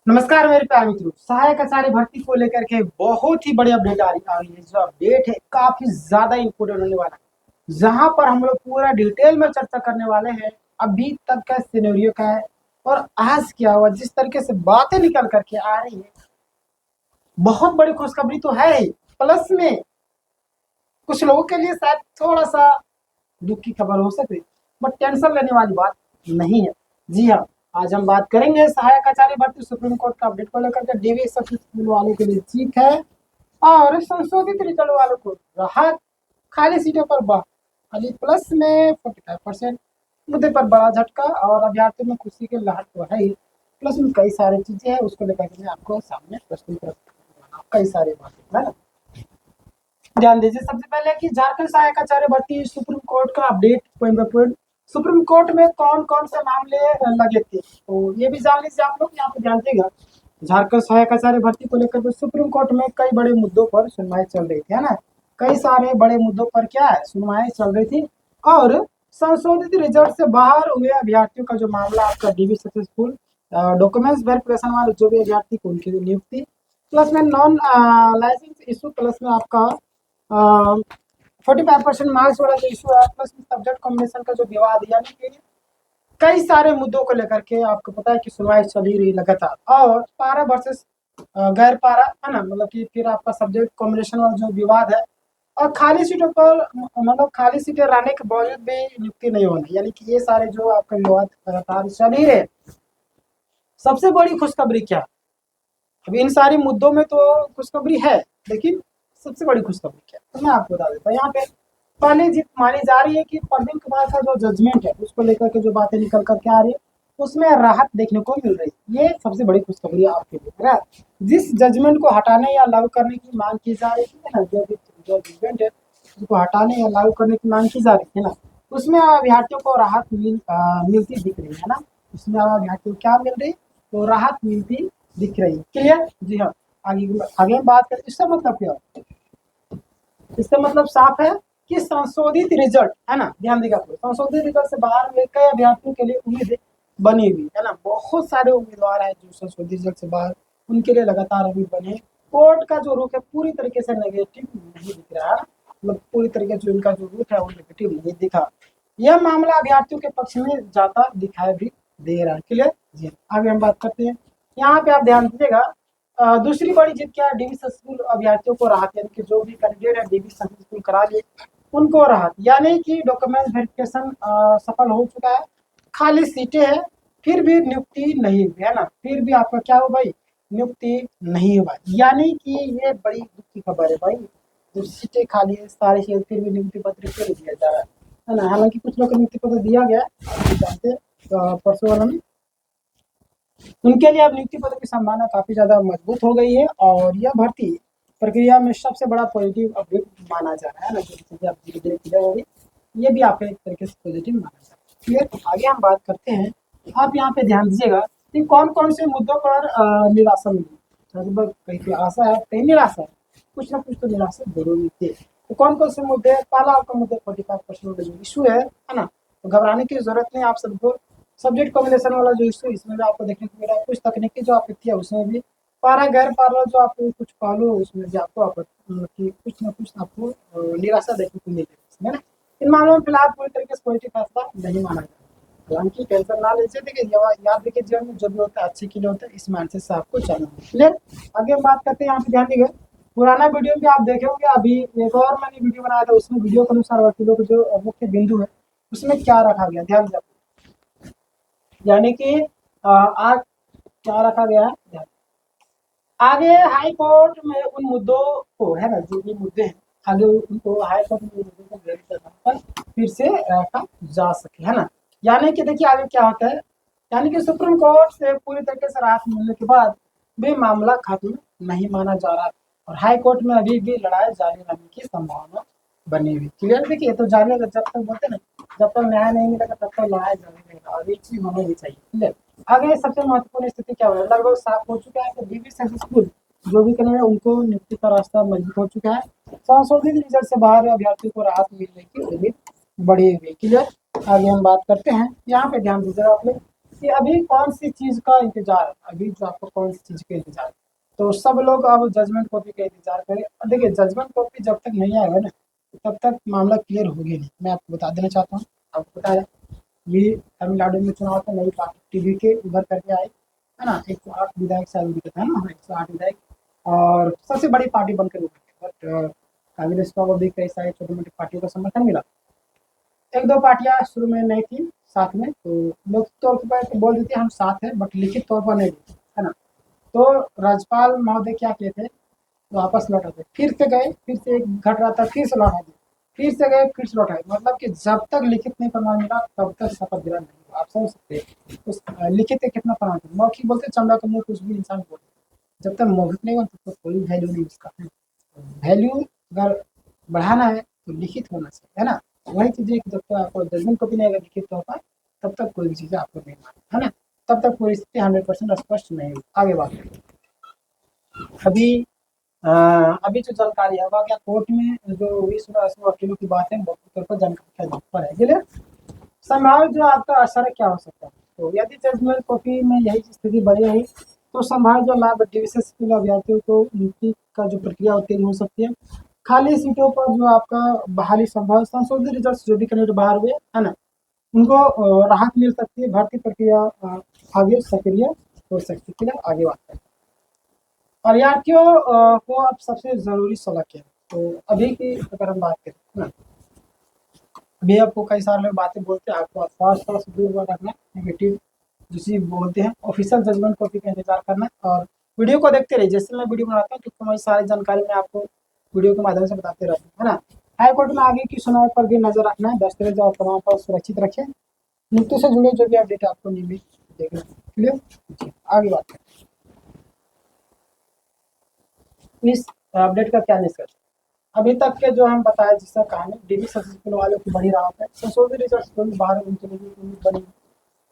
नमस्कार मेरे प्यारे मित्रों। सहायक आचार्य भर्ती को लेकर के बहुत ही बड़ी अपडेट आ रही है। जो अपडेट है काफी ज्यादा इम्पोर्टेंट होने वाला है, जहां पर हम लोग पूरा डिटेल में चर्चा करने वाले हैं। अभी तक का सिनेरियो का है और आज क्या हुआ, जिस तरीके से बातें निकल करके आ रही है, बहुत बड़ी खुशखबरी तो है ही, प्लस में कुछ लोगों के लिए शायद थोड़ा सा दुख की खबर हो सकती है, बट टेंशन लेने वाली बात नहीं है। जी हाँ, आज हम बात करेंगे सहायक आचार्य भर्ती सुप्रीम कोर्ट का अपडेट को लेकर के। डीवी स्कूल वालों के लिए ठीक है और संशोधित रिजल्ट वालों को राहत। खाली सीटों पर खाली प्लस में 45% मुद्दे पर बड़ा झटका और अभ्यर्थियों में खुशी की लहर तो है ही, प्लस में कई सारी चीजें हैं, उसको लेकर के मैं आपको सामने प्रस्तुत करूंगा। कई सारी बातें है ना, ध्यान दीजिए। सबसे पहले कि झारखंड सहायक आचार्य भर्ती सुप्रीम कोर्ट का update point by point. Supreme court में कौन कौन से मामले लगे थे, तो ये भी जान लीजिए आप लोग। यहाँ पे ध्यान देगा, झारखंड सहायक आचार्य भर्ती को लेकर सुप्रीम कोर्ट में कई बड़े मुद्दों पर सुनवाई चल रही थी, है ना। कई सारे बड़े मुद्दों पर क्या है, सुनवाई चल रही थी। और संशोधित रिजल्ट से बाहर हुए अभ्यर्थियों का जो मामला आपका डीवी सक्सेसफुल डॉक्यूमेंट्स वेरिफिकेशन वाले जो भी अभ्यर्थी को उनकी नियुक्ति, प्लस में नॉन लाइसेंस इशू, प्लस में आपका 45% मार्क्स वाला जो इशू है, प्लस सब्जेक्ट कॉम्बिनेशन का जो विवाद, यानी कि कई सारे मुद्दों को लेकर के आपको पता है कि सुनवाई चल ही रही लगातार। और पारा वर्सेस गैर पारा, है ना, मतलब कि फिर आपका सब्जेक्ट कॉम्बिनेशन वाला जो विवाद है, और खाली सीटों पर मतलब खाली सीटें रहने के बावजूद भी नियुक्ति नहीं होनी, यानी कि ये सारे जो आपका विवाद लगातार चल ही रहे। सबसे बड़ी खुशखबरी क्या, अभी इन सारे मुद्दों में तो खुशखबरी है, लेकिन सबसे बड़ी खुशखबरी क्या है तो मैं आपको बता देता हूँ। यहाँ पे पहले जीत मानी जा रही है कि परवीन कुमार का जो जजमेंट है उसको लेकर के जो बातें निकल करके आ रही है, उसमें राहत देखने को मिल रही है। ये सबसे बड़ी खुशखबरी है आपके लिए, है। जिस जजमेंट को हटाने या लागू करने की मांग की जा रही है ना, जो जजमेंट है उसको हटाने या लागू करने की मांग की जा रही है ना, उसमें अभ्यर्थियों को राहत मिलती दिख रही है ना। उसमें अभ्यर्थियों को क्या मिल रही, तो राहत मिलती दिख रही है। क्लियर? जी हाँ। आगे आगे हम बात करें, इसका मतलब क्या है? इसका मतलब साफ है कि संशोधित रिजल्ट, है ना, ध्यान देगा, संशोधित रिजल्ट से बाहर हुए कई अभ्यर्थियों के लिए उम्मीद बनी हुई है ना। बहुत सारे उम्मीदवार हैं जो संशोधित रिजल्ट से बाहर, उनके लिए लगातार उम्मीद बने। कोर्ट का जो रुख है पूरी तरीके से नेगेटिव नहीं दिख रहा है, मतलब पूरी तरीके से उनका जो रुख है वो नेगेटिव नहीं दिखा। यह मामला अभ्यर्थियों के पक्ष में जाता दिखाई भी दे रहा है। क्लियर? जी, आगे हम बात करते हैं। यहाँ पे आप ध्यान दीजिएगा, दूसरी बड़ी जीत क्या है, डीवी सक्सेसफुल अभ्यर्थियों को राहत, यानी कि जो भी कैंडिडेट है डीवी सक्सेसफुल करा लिए उनको राहत, यानी कि डॉक्यूमेंट वेरिफिकेशन सफल हो चुका है, खाली सीटें हैं, फिर भी नियुक्ति नहीं हुई, है ना। फिर भी आपका क्या हो भाई, नियुक्ति नहीं हुआ, यानी कि ये बड़ी दुख की खबर है भाई। जो सीटें खाली है सारी सीटें, फिर भी नियुक्ति पत्र क्यों नहीं दिया जा रहा है ना। हालांकि कुछ लोग को नियुक्ति पत्र दिया गया है, जानते परसों वाला में, उनके लिए अब नियुक्ति पत्र की संभावना काफी ज्यादा मजबूत हो गई है। और यह भर्ती प्रक्रिया में सबसे बड़ा पॉजिटिव अपडेट माना जा रहा है ना। जो चीजें आप धीरे धीरे क्लियर होगी, ये भी आपका एक तरीके से पॉजिटिव माना जा रहा है। क्लियर? तो आगे हम बात करते हैं। आप यहाँ पे ध्यान दीजिएगा कि कौन कौन से मुद्दों पर निराशा मिली। लगभग कहीं पे आशा है, कहीं निराशा है, कुछ ना कुछ तो निराशा जरूर मिलती है। तो कौन कौन से मुद्दे, पहला आपका मुद्दा 45% जो इशू है ना, तो घबराने की जरूरत नहीं आप सबको। सब्जेक्ट कॉम्बिनेशन वाला जो इशू, इसमें भी आपको देखने को मिला है। कुछ तकनीकी जो आपत्ति है उसमें भी, पारा गैर पारा जो आपको कुछ पहलू उसमें भी आपको कि कुछ ना कुछ आपको निराशा देखने को मिलेगी इसमें ना। इन मामलों में फिलहाल पूरी तरीके से कोई फैसला नहीं माना जाता। हालांकि टेंशन ना लीजिए, देखिए याद रखिए, जीवन में जो भी होता है अच्छे के लिए होता है, इस माइंडसेट से आपको चलना है। क्लियर? आगे हम बात करते हैं। यहाँ पे ध्यान दीजिए, पुराना वीडियो भी आप देखे होंगे, अभी एक और मैंने वीडियो बनाया था, उसमें वीडियो के अनुसार वकीलों के जो मुख्य बिंदु है उसमें क्या रखा गया, ध्यान दीजिए। यानी कि आज क्या रखा गया है, आगे हाई कोर्ट में उन मुद्दों को, है ना, जो भी मुद्दे हैं आगे उनको हाई कोर्ट में मुद्दों को पर फिर से रखा जा सके, है ना। यानी कि देखिए आगे क्या होता है, यानी कि सुप्रीम कोर्ट से पूरी तरीके से राहत मिलने के बाद भी मामला खत्म नहीं माना जा रहा, और हाई कोर्ट में अभी भी लड़ाई जारी रहने की संभावना बनी हुई। क्लियर? देखिए तो जारी रहेगा, जब तक बोलते ना, जब तक न्याय नहीं मिलेगा तब तक लड़ाई जारी रहेगा, और एक चीज होना ही चाहिए। क्लियर? आगे सबसे महत्वपूर्ण स्थिति क्या है, लगभग साफ हो चुका है कि डीवी सक्सेसफुल जो भी करेंगे उनको नियुक्ति का रास्ता मजबूत हो चुका है। संशोधित रिजल्ट से बाहर अभ्यर्थियों को राहत मिलने की उम्मीद बढ़ी हुई। क्लियर? आगे हम बात करते हैं। यहाँ पे ध्यान दीजिएगा आप लोग, कि अभी कौन सी चीज़ का इंतजार है, अभी जो आपको कौन सी चीज़ का इंतजार है। तो सब लोग अब जजमेंट कॉपी का इंतजार करें। और देखिए जजमेंट कॉपी जब तक नहीं आएगा ना, तब तक मामला क्लियर होगी नहीं। मैं आपको बता देना चाहता हूँ, आपको पता है ये तमिलनाडु में चुनाव था, नई पार्टी टीवी के उभर करके आई है ना, 108 विधायक शायद उनके थे ना, 108 विधायक, और सबसे बड़ी पार्टी बनकर उभरी। बट कांग्रेस को भी कई सारी छोटी मोटी पार्टियों का समर्थन मिला। एक दो पार्टियां शुरू में नहीं थी साथ में, तो लोग तौर पर तो बोल देते हम साथ हैं, बट लिखित तौर पर नहीं थे, है ना। तो राज्यपाल महोदय क्या किए थे, वापस लौटा थे, फिर से गए, फिर से एक घट रहा था, फिर से लौटा दिए, फिर से गए, फिर से लौटाए। मतलब कि जब तक लिखित नहीं प्रमाण मिला तब तक शपथ ग्रहण नहीं हुआ। आप समझ सकते हैं उस लिखित के कितना प्रमाण था। मौखिक बोलते चमड़ा का मुंह कुछ भी इंसान बोलते, जब तक मौखिक नहीं होता तब तक कोई वैल्यू नहीं उसका। वैल्यू अगर बढ़ाना है तो लिखित होना चाहिए, है ना। वही चीज़ें कि जब तक आपको जजमेंट कॉपी नहीं अगर लिखित हो पाए तब तक कोई भी चीज़ें आपको नहीं मानी, है ना। तब तक पूरी स्थिति 100% स्पष्ट नहीं हुई। आगे बात करें। अभी अ, अभी जो जानकारी है वह क्या कोर्ट में जो 20 वकीलों की बात है मौखिक तौर पर जानकारी के पर है क्लियर। संभावित जो आपका असर क्या हो सकता है, तो यदि जजमेंट कॉपी में यही स्थिति बनी रही तो संभावित जो लाभ डिविशन अभ्यर्थियों को नियुक्ति का जो प्रक्रिया होती है हो सकती है। खाली सीटों पर जो आपका बहाली संभव संशोधित रिजल्ट जो भी कैंडिडेट बाहर हुए है ना, उनको राहत मिल सकती है। भर्ती प्रक्रिया आगे सक्रिय हो सकती है। आगे बात करें अभ्यर्थियों को अब सबसे जरूरी सलाह क्या है, तो अभी की अगर हम बात करें ना, अभी आपको कई सारे लोग बातें बोलते हैं, आपको आसपास थोड़ा सा दूर रखना, नेगेटिव जिसे बोलते हैं ऑफिशियल जजमेंट कॉपी का इंतजार करना। और वीडियो को देखते रहिए, जैसे मैं वीडियो बनाता हूँ तो मैं सारी जानकारी मैं आपको वीडियो के माध्यम से बताते रहता हूँ, है ना। हाई कोर्ट में आगे की सुनवाई पर भी नजर रखना है, दस्तावेज और प्रमाण पत्र सुरक्षित रखें। नीति से जुड़े जो भी अपडेट आपको नियमित देखना। क्लियर, आगे बात करें इस अपडेट का क्या निष्कर्ष। अभी तक के जो हम बताया जिसका कहानी डीबी सक्सेसफुल वालों की बड़ी राहत है, संशोधित रिजल्ट बाहर उनके लिए उम्मीद बनी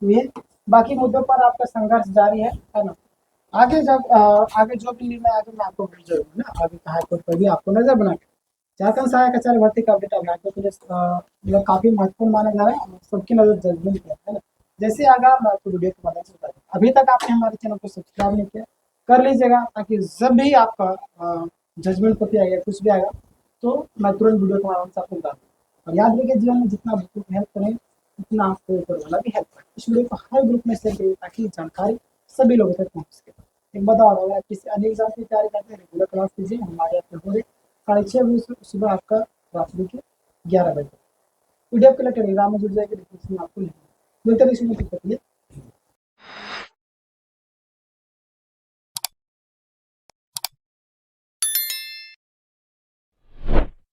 हुई है। बाकी मुद्दों पर आपका संघर्ष जारी है ना। आगे जब आगे जो भी निर्णय आगे मैं आपको भेज जरूर ना, आगे हाईकोर्ट पर भी आपको नजर बना के झारखंड सहायक आचार्य भर्ती का अपडेट अभ्यर्थियों के लिए मतलब काफी महत्वपूर्ण माना जा रहा है और सबकी नजर जजमेंट पर है ना। जैसे आगा मैं आपको वीडियो के मदद से बता दूं। अभी तक आपने हमारे चैनल को सब्सक्राइब नहीं किया, कर लीजिएगा, ताकि जब भी आपका जजमेंट कॉपी आएगा कुछ भी आएगा तो मैं तुरंत वीडियो के माध्यम से आपको बता दूँ। और याद रखिए जीवन में जितना बुक हेल्प करें उतना आपको ऊपर वाला भी हेल्प करें। इस वीडियो को हर ग्रुप में शेयर करिए ताकि जानकारी सभी लोगों तक पहुँच सके। एक बताओ, अगर आप किसी अन्य एग्जाम की तैयारी करते हैं रेगुलर क्लास कीजिए, हमारे यहाँ पे हो 6:30 बजे सुबह आपका रात्रि के 11 बजे। वीडियो के लिए टेलीग्राम में जुड़ जाएगी, डिस्क्रिप्शन में आपको लिंक मिलते रहिए।